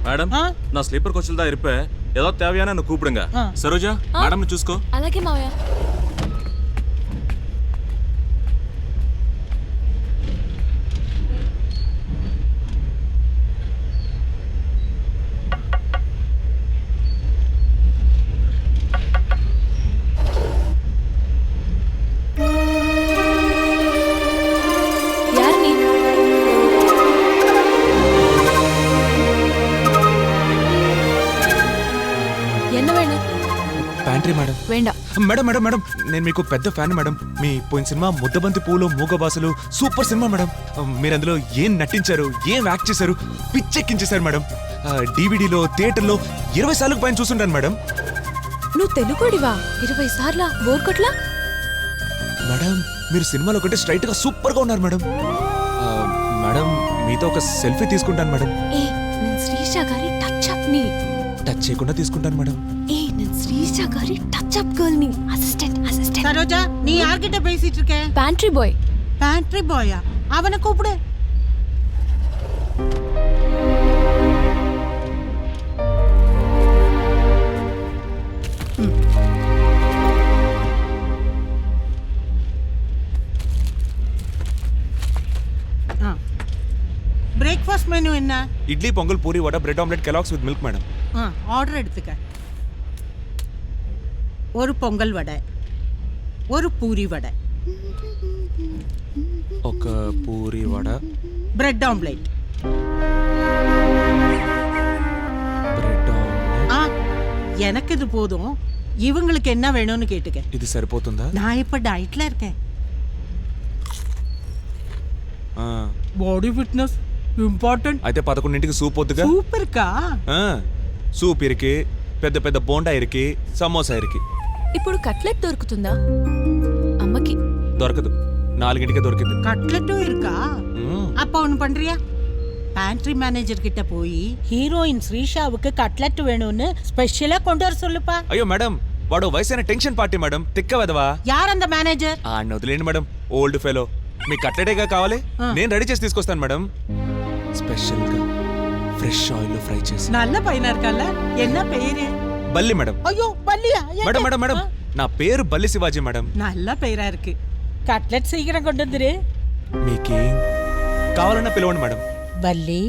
Madam நான் sleeper கோச்சில் தான் இருப்பேன். ஏதோ தேவையான என்ன கூப்பிடுங்க. சரோஜா மேடம் చూసుకో. అలాగే మావయ్య. Pantry madam. Madam madam madam నేను మీకు పెద్ద ఫ్యాన్ మేడం. మీ పోయిన సినిమా ముద్దబంతి పూలు మూగబాసులు సూపర్ సినిమా మేడం. మీరు అందులో ఏం నటించారు, ఏం యాక్ట్ చేశారు, పిచ్చెక్కించేశారు మేడం. డివిడీలో థియేటర్లో 20 సార్లకు పైన చూస్తుంటాను మేడం. నువ్వు తెలుగుడివా? 20 సార్లా? బోర్ కొట్లా? మేడం మీరు సినిమాలో కంటే స్ట్రైట్ గా సూపర్ గా ఉన్నారు మేడం. మేడం మీతో ఒక సెల్ఫీ తీసుకుంటాను మేడం. ఏ నేను శ్రీష గారి టచ్ అప్ ని టచ్ చేయకుండా తీసుకుంటాను మేడం. ఏ నేను శ్రీష గారి టచ్ అప్ గర్ల్ ని அசிஸ்டன்ட். சரோஜா நீ யார்கிட்ட பேசிட்டு இருக்க? Pantry boy. பேண்ட்ரி பாயா? அவனை கூப்பிடு. பிரேக்ஃபாஸ்ட் மெனு என்ன? Idli pongal puri vada bread omelette Kellogg's with milk madam. Order எடுத்துக்க. ஒரு பொங்கல் வடை, ஒரு பூரி வடை, ఒక puri vada, bread omelette. Bread omelette. எனக்கு இது போதும். இவங்களுக்கு என்ன வேணும்னு கேட்டுக்க. இது సరిపోతుందా? நான் இப்ப டயட்ல இருக்கேன். Body fitness important. అయితే 11ంటికి సూప్ వద్దుగా? సూప్ இருக்கா? సూప్ ఇరికి, పెద్ద పెద్ద బోండా ఇరికి, సమోసా ఇరికి. ఇప్పుడు కట్లెట్ దొరుకుతుందా? అమ్మకి దొరకదు. 4ంటికే దొరికింది. கட்லெட்டும் இருக்கா? அப்ப ஒண்ணு பண்றியா? பேண்ட்ரி மேனேஜர் கிட்ட போய் ஹீரோயின் ஸ்ரீஷாவுக்கு கட்லெட் வேணும்னு ஸ்பெஷலா கொண்டு வர சொல்லுப்பா. అయ్యో మేడం వాడు వయసైన టెన్షన్ పార్టీ మేడం. తిక్క వెదవా. யார் அந்த மேனேஜர்? వదిలేండి మేడం. Old fellow. మీ కట్లెటేగా కావాలి? నేను రెడీ చేసి తీసుకొస్తాను మేడం. స్పెషల్ గా ఫ్రెష్ ఆయిల్ లో ఫ్రై చేసి. நல்ல பையனா இருக்கல்ல? என்ன பேரு? బల్లి మేడం. ஐயோ பல்லியா? మేడం మేడం మేడం నా పేరు బల్లి శివాజీ మేడం. நல்ல பேரா இருக்கு. கட்லெட் சீக்கிரம் கொண்டு வந்துரு. మీకేం కావాలన్నా పిలవండి మేడం. பல்லி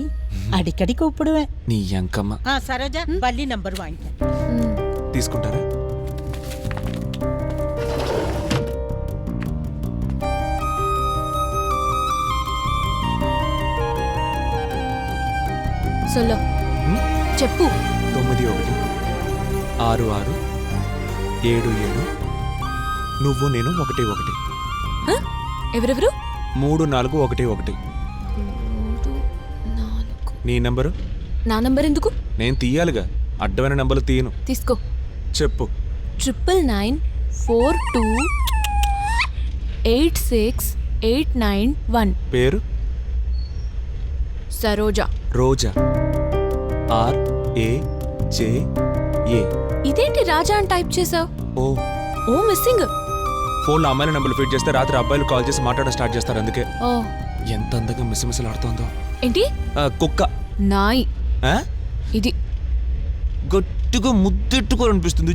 அடிக்கடி கூப்பிடுவேன். నీ యంకమ్మ. சரோஜா பல்லி நம்பர் வாங்கிக்க. తీసుకుంటారా? సొల్లో చెప్పు. 916677 నువ్వు నేను 11. ఎవరెవరు? 3411. నీ నంబరు? నా నంబర్ ఎందుకు? నేను తీయాలిగా. అడ్డమైన నంబర్లు తీయను. తీసుకో. చెప్పు. 9992868891. పేరు? సరోజా. రోజా. RAJA. ఇదేంటి రాజా అని టైప్ చేసావు? ఓ మిస్సింగ్. ఫోన్లో అమ్మాయిల నంబర్లు ఫీడ్ చేస్తే రాత్రి అబ్బాయిలు కాల్ చేసి మాట్లాడడం స్టార్ట్ చేస్తారు. అందుకే. ఓ ఎంత అందంగా మిస్సమిసలాడుతోందో. ఏంటి? కుక్క. నాయి. ఇది గట్టిగా ముద్దెట్టుకోవాలనిపిస్తుంది.